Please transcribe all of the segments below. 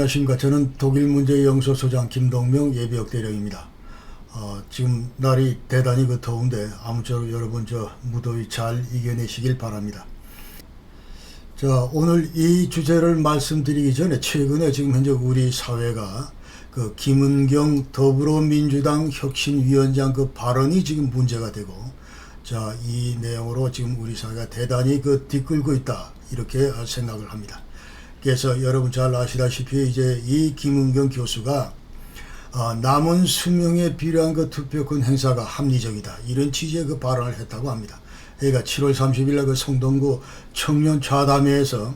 안녕하십니까. 저는 독일문제연구소소장 김동명 예비역 대령입니다. 지금 날이 대단히 더운데 아무쪼록 여러분 무더위 잘 이겨내시길 바랍니다. 자, 오늘 이 주제를 말씀드리기 전에 최근에 지금 현재 우리 사회가 그 김은경 더불어민주당 혁신위원장 그 발언이 지금 문제가 되고, 자, 이 내용으로 지금 우리 사회가 대단히 뒤끌고 있다, 이렇게 생각을 합니다. 그래서 여러분 잘 아시다시피 이제 이 김은경 교수가 남은 수명에 필요한 투표권 행사가 합리적이다, 이런 취지의 발언을 했다고 합니다. 그러니까 7월 30일 날 성동구 청년 좌담회에서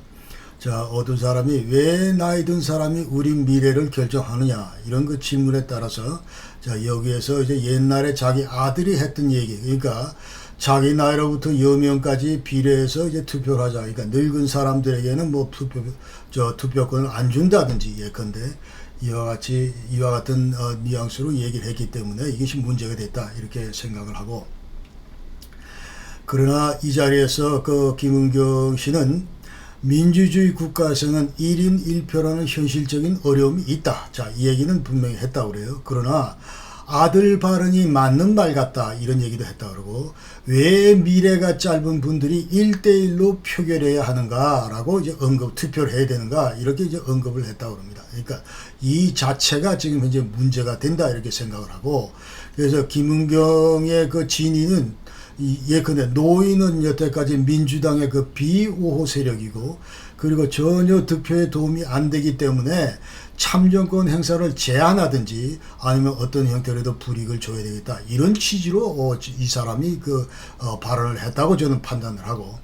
자, 어떤 사람이 왜 나이 든 사람이 우리 미래를 결정하느냐, 이런 질문에 따라서 자, 여기에서 이제 옛날에 자기 아들이 했던 얘기, 그러니까 자기 나이로부터 여명까지 비례해서 이제 투표를 하자. 그러니까 늙은 사람들에게는 뭐 투표권을 안 준다든지 예컨대 이와 같은 뉘앙스로 얘기를 했기 때문에 이것이 문제가 됐다, 이렇게 생각을 하고, 그러나 이 자리에서 김은경 씨는 민주주의 국가에서는 1인 1표라는 현실적인 어려움이 있다. 자, 이 얘기는 분명히 했다고 그래요. 그러나 아들 발언이 맞는 말 같다, 이런 얘기도 했다 그러고, 왜 미래가 짧은 분들이 1대1로 표결해야 하는가 라고 이제 투표를 해야 되는가, 이렇게 이제 언급을 했다고 합니다. 그러니까 이 자체가 지금 현재 문제가 된다, 이렇게 생각을 하고, 그래서 김은경의 진위는 예컨대 노인은 여태까지 민주당의 비호호 세력이고, 그리고 전혀 득표에 도움이 안 되기 때문에 참정권 행사를 제한하든지 아니면 어떤 형태로도 불이익을 줘야 되겠다, 이런 취지로 이 사람이 발언을 했다고 저는 판단을 하고,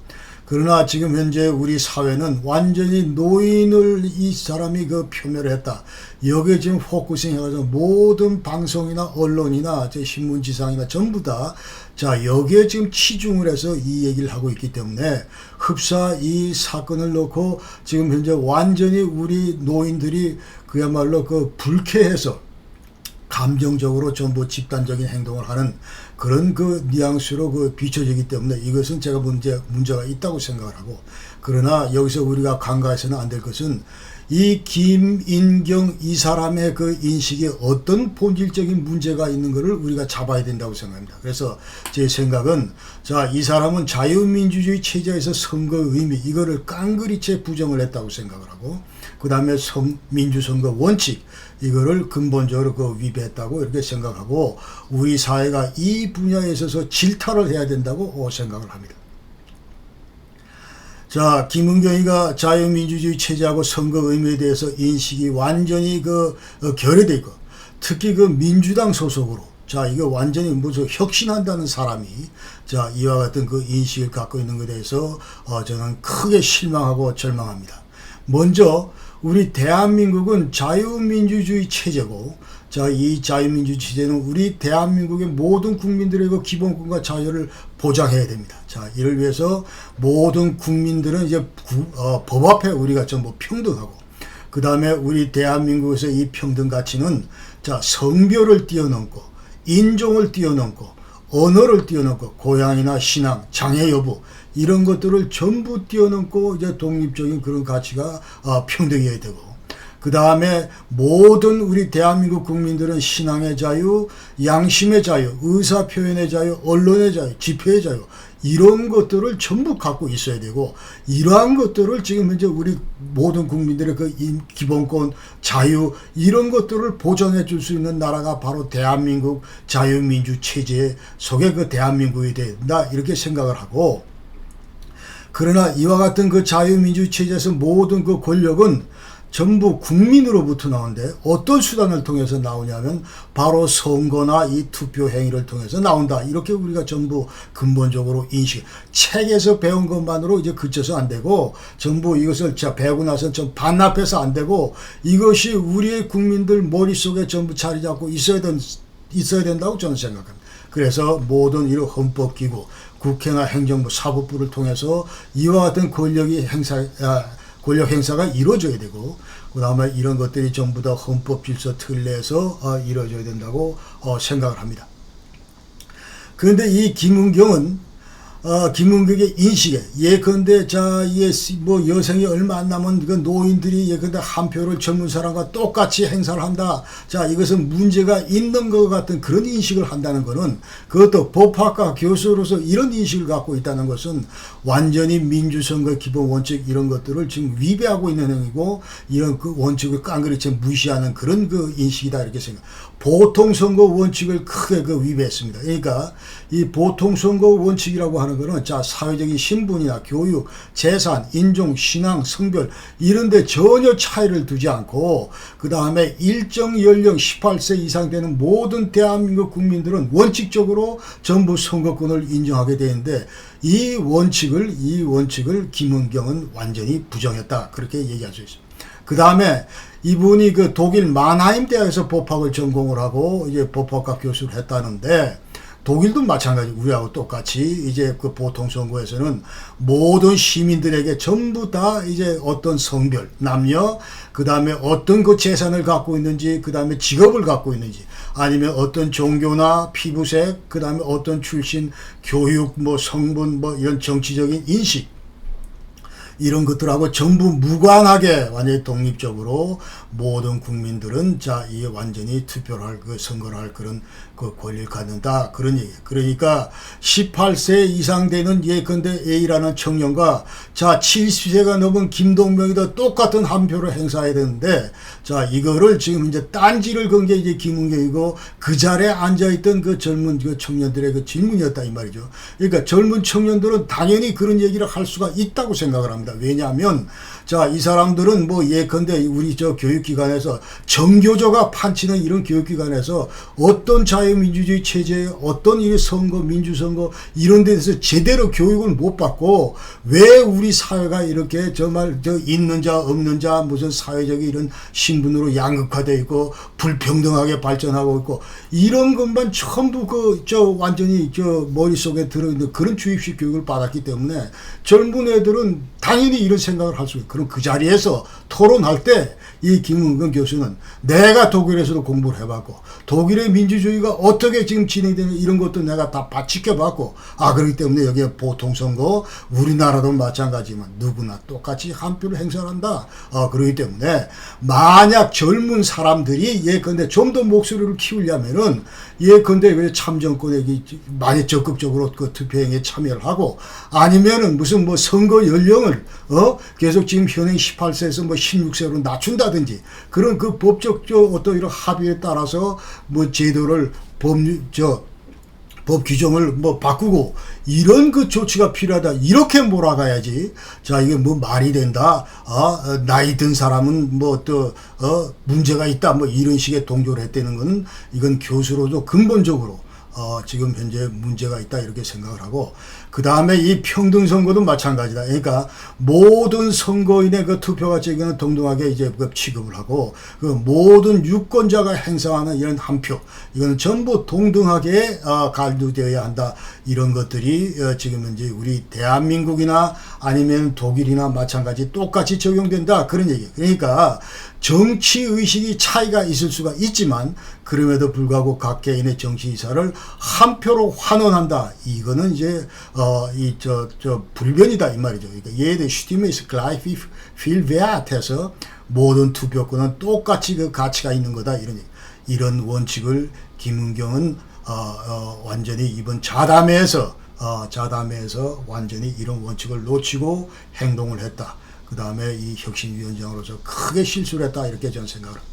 그러나 지금 현재 우리 사회는 완전히 노인을 이 사람이 표멸을 했다, 여기에 지금 포커싱 해가지고 모든 방송이나 언론이나 신문지상이나 전부 다 자, 여기에 지금 치중을 해서 이 얘기를 하고 있기 때문에 흡사 이 사건을 놓고 지금 현재 완전히 우리 노인들이 그야말로 불쾌해서 감정적으로 전부 집단적인 행동을 하는 그런 뉘앙스로 비춰지기 때문에 이것은 제가 문제가 있다고 생각을 하고, 그러나 여기서 우리가 간과해서는 안 될 것은 이 김인경 이 사람의 인식에 어떤 본질적인 문제가 있는 것을 우리가 잡아야 된다고 생각합니다. 그래서 제 생각은 자, 이 사람은 자유민주주의 체제에서 선거의 의미, 이거를 깡그리째 부정을 했다고 생각을 하고, 그 다음에 민주선거 원칙, 이거를 근본적으로 위배했다고 이렇게 생각하고, 우리 사회가 이 분야에 있어서 질타를 해야 된다고 생각을 합니다. 자, 김은경이가 자유민주주의 체제하고 선거 의미에 대해서 인식이 완전히 결여되어 있고, 특히 민주당 소속으로 자, 이거 완전히 무슨 혁신한다는 사람이 자, 이와 같은 인식을 갖고 있는 것에 대해서 저는 크게 실망하고 절망합니다. 먼저 우리 대한민국은 자유민주주의 체제고, 자, 이 자유민주주의 체제는 우리 대한민국의 모든 국민들의 기본권과 자유를 보장해야 됩니다. 자, 이를 위해서 모든 국민들은 이제 법 앞에 우리가 전부 평등하고, 그 다음에 우리 대한민국에서 이 평등 가치는 자, 성별을 뛰어넘고, 인종을 뛰어넘고, 언어를 뛰어넘고, 고향이나 신앙, 장애 여부, 이런 것들을 전부 뛰어넘고 이제 독립적인 그런 가치가 평등해야 되고, 그 다음에 모든 우리 대한민국 국민들은 신앙의 자유, 양심의 자유, 의사표현의 자유, 언론의 자유, 집회의 자유, 이런 것들을 전부 갖고 있어야 되고, 이러한 것들을 지금 현재 우리 모든 국민들의 기본권, 자유, 이런 것들을 보장해 줄 수 있는 나라가 바로 대한민국 자유민주 체제 속의 대한민국이 된다, 이렇게 생각을 하고, 그러나 이와 같은 자유민주 체제에서 모든 권력은 전부 국민으로부터 나오는데 어떤 수단을 통해서 나오냐면 바로 선거나 이 투표 행위를 통해서 나온다, 이렇게 우리가 전부 근본적으로 책에서 배운 것만으로 이제 그쳐서 안 되고, 전부 이것을 배우고 나서 좀 반납해서 안 되고, 이것이 우리의 국민들 머릿속에 전부 자리 잡고 있어야 된다고 저는 생각합니다. 그래서 모든 이런 헌법기구, 국회나 행정부, 사법부를 통해서 이와 같은 권력 행사가 이루어져야 되고, 그 다음에 이런 것들이 전부 다 헌법 질서 틀 내에서 이루어져야 된다고 생각을 합니다. 그런데 이 김은경은 김은경의 인식에 예컨대 자 이게 뭐 여성이 얼마 안 남은 그 노인들이 예컨대 한 표를 젊은 사람과 똑같이 행사를 한다. 자 이것은 문제가 있는 것 같은 그런 인식을 한다는 것은 그것도 법학과 교수로서 이런 인식을 갖고 있다는 것은 완전히 민주선거 기본 원칙 이런 것들을 지금 위배하고 있는 행위고 이런 그 원칙을 깡그리째 무시하는 그런 그 인식이다 이렇게 생각. 보통선거 원칙을 크게 그 위배했습니다. 그러니까 이 보통선거 원칙이라고 하는 것은 자 사회적인 신분이나 교육, 재산, 인종, 신앙, 성별 이런데 전혀 차이를 두지 않고 그 다음에 일정 연령 18세 이상 되는 모든 대한민국 국민들은 원칙적으로 전부 선거권을 인정하게 되는데 이 원칙을 김은경은 완전히 부정했다 그렇게 얘기할 수 있습니다. 그 다음에 이분이 그 독일 만하임 대학에서 법학을 전공을 하고 이제 법학과 교수를 했다는데 독일도 마찬가지 우리하고 똑같이 이제 그 보통선거에서는 모든 시민들에게 전부 다 이제 어떤 성별, 남녀, 그 다음에 어떤 그 재산을 갖고 있는지, 그 다음에 직업을 갖고 있는지, 아니면 어떤 종교나 피부색, 그 다음에 어떤 출신, 교육, 뭐 성분, 뭐 이런 정치적인 인식, 이런 것들하고 전부 무관하게 완전히 독립적으로 모든 국민들은 자 이게 완전히 투표를 할 그 선거를 할 그런 그 권리를 갖는다 그런 얘기. 그러니까 18세 이상 되는 예컨대 A라는 청년과 자 70세가 넘은 김동명이도 똑같은 한 표를 행사해야 되는데 자 이거를 지금 이제 딴지를 건 게 이제 김은경이고 그 자리에 앉아있던 그 젊은 그 청년들의 그 질문이었다 이 말이죠. 그러니까 젊은 청년들은 당연히 그런 얘기를 할 수가 있다고 생각을 합니다. 왜냐하면 자 이 사람들은 뭐 예컨대 우리 저 교육기관에서 정교조가 판치는 이런 교육기관에서 어떤 자유민주주의 체제에 어떤 이 선거 민주선거 이런 데서 제대로 교육을 못 받고 왜 우리 사회가 이렇게 정말 저 있는 자 없는 자 무슨 사회적인 이런 신분으로 양극화되어 있고 불평등하게 발전하고 있고 이런 것만 전부 그 저 완전히 저 머릿속에 들어있는 그런 주입식 교육을 받았기 때문에 젊은 애들은 당연히 이런 생각을 할 수 있고 그럼 그 자리에서 토론할 때 이 김은경 교수는 내가 독일에서도 공부를 해봤고 독일의 민주주의가 어떻게 지금 진행되는 이런 것도 내가 다 지켜봤고 그렇기 때문에 여기에 보통선거 우리나라도 마찬가지지만 누구나 똑같이 한 표를 행사한다. 그렇기 때문에 만약 젊은 사람들이 예컨대 좀 더 목소리를 키우려면은 예컨대 왜 참정권에 많이 적극적으로 그 투표행위에 참여를 하고 아니면은 무슨 뭐 선거 연령을 계속 지금 현행 18세에서 뭐 16세로 낮춘다든지 그런 그 법적 어떤 이런 합의에 따라서 뭐 제도를 법 규정을 뭐 바꾸고 이런 그 조치가 필요하다 이렇게 몰아가야지. 자 이게 뭐 말이 된다. 나이 든 사람은 뭐 또 문제가 있다 뭐 이런 식의 동조를 했다는 건 이건 교수로도 근본적으로 지금 현재 문제가 있다 이렇게 생각을 하고 그 다음에 이 평등선거도 마찬가지다. 그러니까 모든 선거인의 그 투표가 지금 동등하게 이제 그 취급을 하고 그 모든 유권자가 행사하는 이런 한 표 이거는 전부 동등하게 간주되어야 한다. 이런 것들이 지금 이제 우리 대한민국이나 아니면 독일이나 마찬가지 똑같이 적용된다 그런 얘기. 그러니까 정치 의식이 차이가 있을 수가 있지만 그럼에도 불구하고 각 개인의 정치 의사를 한 표로 환원한다. 이거는 이제 불변이다 이 말이죠. 그러니까 jede Stimme ist gleich viel wert 해서 모든 투표권은 똑같이 그 가치가 있는 거다 이런 원칙을 김은경은 완전히 이번 자담회에서 완전히 이런 원칙을 놓치고 행동을 했다. 그 다음에 이 혁신위원장으로서 크게 실수를 했다 이렇게 저는 생각을 합니다.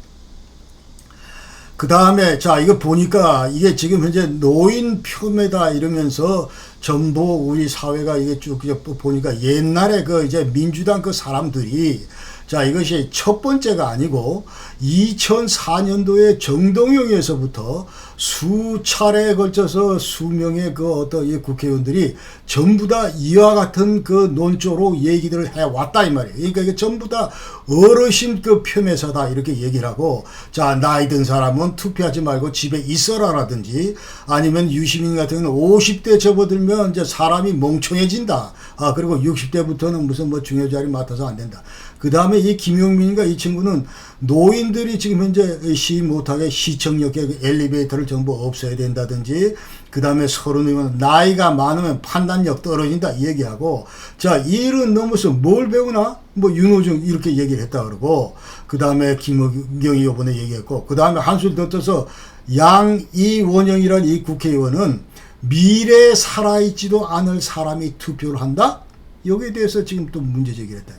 그 다음에 자 이거 보니까 이게 지금 현재 노인 표매다 이러면서 전부 우리 사회가 이게 쭉 보니까 옛날에 그 이제 민주당 그 사람들이 자 이것이 첫 번째가 아니고 2004년도에 정동영에서부터 수차례에 걸쳐서 수명의 그 어떤 국회의원들이 전부 다 이와 같은 그 논조로 얘기들을 해왔다 이 말이에요. 그러니까 이게 전부 다 어르신 그 표매사다 이렇게 얘기를 하고, 자 나이 든 사람은 투표하지 말고 집에 있어라라든지, 아니면 유시민 같은 경우는 50대 접어들면 이제 사람이 멍청해진다. 그리고 60대부터는 무슨 뭐 중요 자리 맡아서 안 된다. 그 다음에 이 김용민인가 이 친구는 노인들이 지금 현재 시 못하게 시청역에 엘리베이터를 전부 없애야 된다든지, 그 다음에 30이면 나이가 많으면 판단력 떨어진다 이 얘기하고, 자 일은 넘어서 뭘 배우나? 뭐 윤호중 이렇게 얘기를 했다 그러고, 그 다음에 김의경이 요번에 얘기했고, 그 다음에 한술 더 떠서 양이원영이라는 이 국회의원은 미래에 살아있지도 않을 사람이 투표를 한다? 여기에 대해서 지금 또 문제 제기를 했다.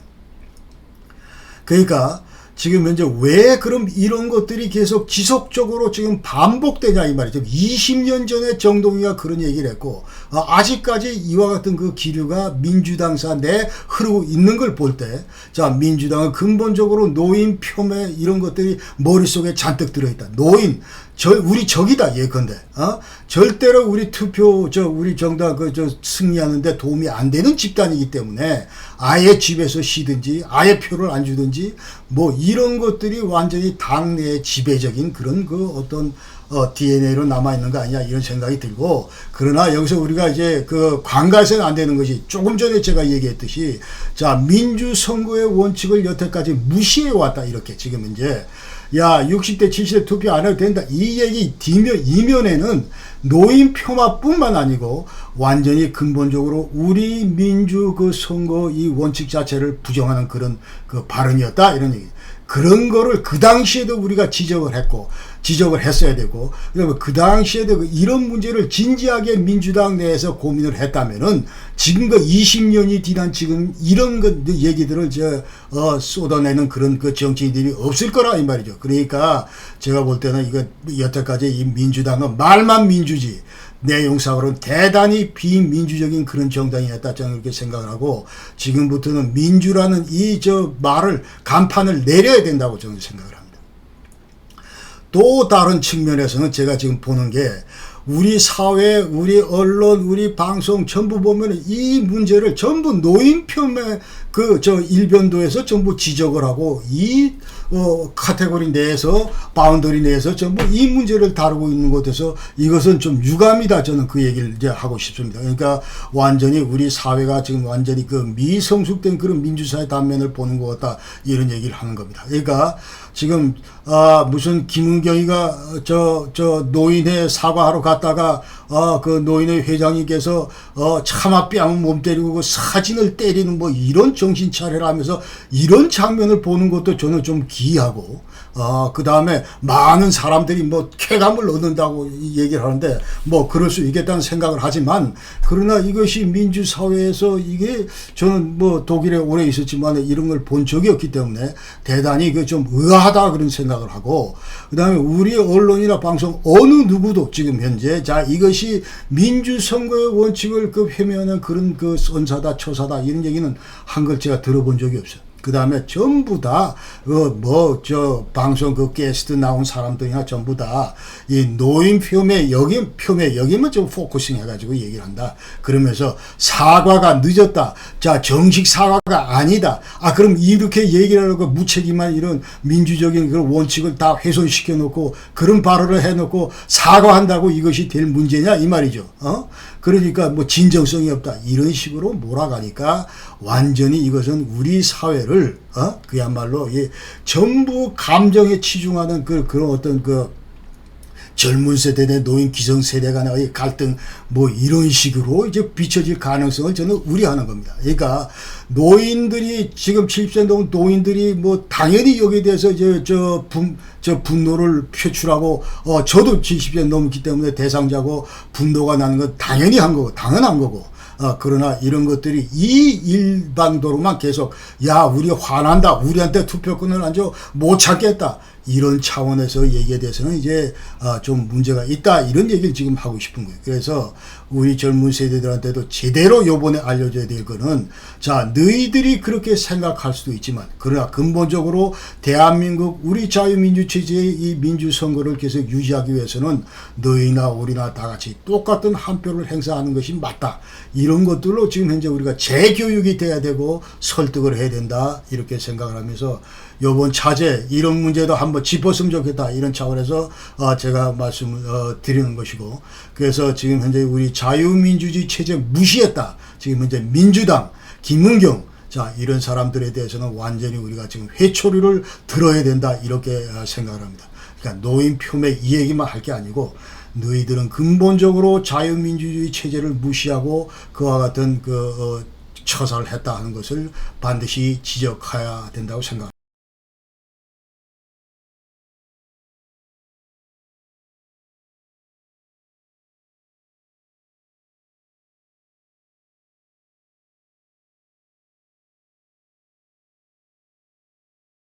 그러니까 지금 현재 왜 그럼 이런 것들이 계속 지속적으로 지금 반복되냐 이 말이죠. 20년 전에 정동희가 그런 얘기를 했고, 아직까지 이와 같은 그 기류가 민주당사 내 흐르고 있는 걸 볼 때, 자 민주당은 근본적으로 노인 표매 이런 것들이 머릿속에 잔뜩 들어있다. 노인 우리 적이다 예컨대, 절대로 우리 투표 우리 정당 승리하는데 도움이 안 되는 집단이기 때문에 아예 집에서 쉬든지 아예 표를 안 주든지 뭐 이런 것들이 완전히 당내의 지배적인 그런 그 어떤 DNA로 남아 있는 거 아니냐 이런 생각이 들고, 그러나 여기서 우리가 이제 그 관가해서는 안 되는 것이, 조금 전에 제가 얘기했듯이 자 민주선거의 원칙을 여태까지 무시해 왔다 이렇게 지금 이제. 야 60대 70대 투표 안 해도 된다 이 얘기 이면에는 노인 폄하뿐만 아니고 완전히 근본적으로 우리 민주 그 선거 이 원칙 자체를 부정하는 그런 그 발언이었다 이런 얘기. 그런 거를 그 당시에도 우리가 지적을 했어야 되고, 그러면 그 당시에도 이런 문제를 진지하게 민주당 내에서 고민을 했다면은 지금과 20년이 지난 지금 이런 얘기들을 쏟아내는 그런 그 정치인들이 없을 거라 이 말이죠. 그러니까 제가 볼 때는 이거 여태까지 이 민주당은 말만 민주지 내용상으로는 대단히 비민주적인 그런 정당이었다 저는 그렇게 생각을 하고, 지금부터는 민주라는 이 말을 간판을 내려야 된다고 저는 생각을 합니다. 또 다른 측면에서는 제가 지금 보는 게, 우리 사회, 우리 언론, 우리 방송 전부 보면 이 문제를 전부 노인 폄훼 일변도에서 전부 지적을 하고, 이 카테고리 내에서 바운더리 내에서 전부 이 문제를 다루고 있는 것에서 이것은 좀 유감이다 저는 그 얘기를 이제 하고 싶습니다. 그러니까 완전히 우리 사회가 지금 완전히 그 미성숙된 그런 민주사회 단면을 보는 것 같다 이런 얘기를 하는 겁니다. 그러니까 지금 무슨 김은경이가 노인회 사과하러 갔다가 그 노인회 회장님께서 차마 뺨 몸 때리고 그 사진을 때리는 뭐 이런 정신 차려라 하면서 이런 장면을 보는 것도 저는 좀 기이하고, 그 다음에 많은 사람들이 뭐 쾌감을 얻는다고 얘기를 하는데 뭐 그럴 수 있겠다는 생각을 하지만, 그러나 이것이 민주사회에서 이게 저는 뭐 독일에 오래 있었지만 이런 걸 본 적이 없기 때문에 대단히 그 좀 의아하다 그런 생각을 하고, 그 다음에 우리 언론이나 방송 어느 누구도 지금 현재 자 이것이 민주선거의 원칙을 그 훼손하는 그런 그 선사다 초사다 이런 얘기는 한 걸 제가 들어본 적이 없어요. 그 다음에 전부 다, 방송 게스트 나온 사람들이나 전부 다, 이 노인 여기만 좀 포커싱 해가지고 얘기를 한다. 그러면서 사과가 늦었다. 자, 정식 사과가 아니다. 그럼 이렇게 얘기를 하고 무책임한 이런 민주적인 그런 원칙을 다 훼손시켜 놓고 그런 발언을 해 놓고 사과한다고 이것이 될 문제냐? 이 말이죠. 그러니까 뭐 진정성이 없다. 이런 식으로 몰아가니까 완전히 이것은 우리 사회를 그야말로 전부 감정에 치중하는 그런 어떤 젊은 세대 대 노인 기성 세대 간의 갈등 뭐 이런 식으로 이제 비춰질 가능성을 저는 우려하는 겁니다. 그러니까 노인들이 지금 70세 넘은 노인들이 뭐 당연히 여기에 대해서 분노를 표출하고, 저도 70세 넘기 때문에 대상자고 분노가 나는 건 당연히 당연한 거고. 그러나 이런 것들이 이 일반도로만 계속 우리 화난다, 우리한테 투표권을 안 줘, 못 찾겠다, 이런 차원에서 얘기에 대해서는 이제 좀 문제가 있다 이런 얘기를 지금 하고 싶은 거예요. 그래서 우리 젊은 세대들한테도 제대로 요번에 알려줘야 될 거는 자 너희들이 그렇게 생각할 수도 있지만 그러나 근본적으로 대한민국 우리 자유민주체제의 이 민주선거를 계속 유지하기 위해서는 너희나 우리나 다 같이 똑같은 한 표를 행사하는 것이 맞다. 이런 것들로 지금 현재 우리가 재교육이 돼야 되고 설득을 해야 된다 이렇게 생각을 하면서 요번 차제 이런 문제도 한번 짚었으면 좋겠다 이런 차원에서 제가 말씀을 드리는 것이고 그래서 지금 현재 우리 자유민주주의 체제 무시했다 지금 현재 민주당 김은경 자 이런 사람들에 대해서는 완전히 우리가 지금 회초리를 들어야 된다 이렇게 생각을 합니다. 그러니까 노인 표매 이 얘기만 할 게 아니고 너희들은 근본적으로 자유민주주의 체제를 무시하고 그와 같은 처사를 했다 하는 것을 반드시 지적해야 된다고 생각합니다.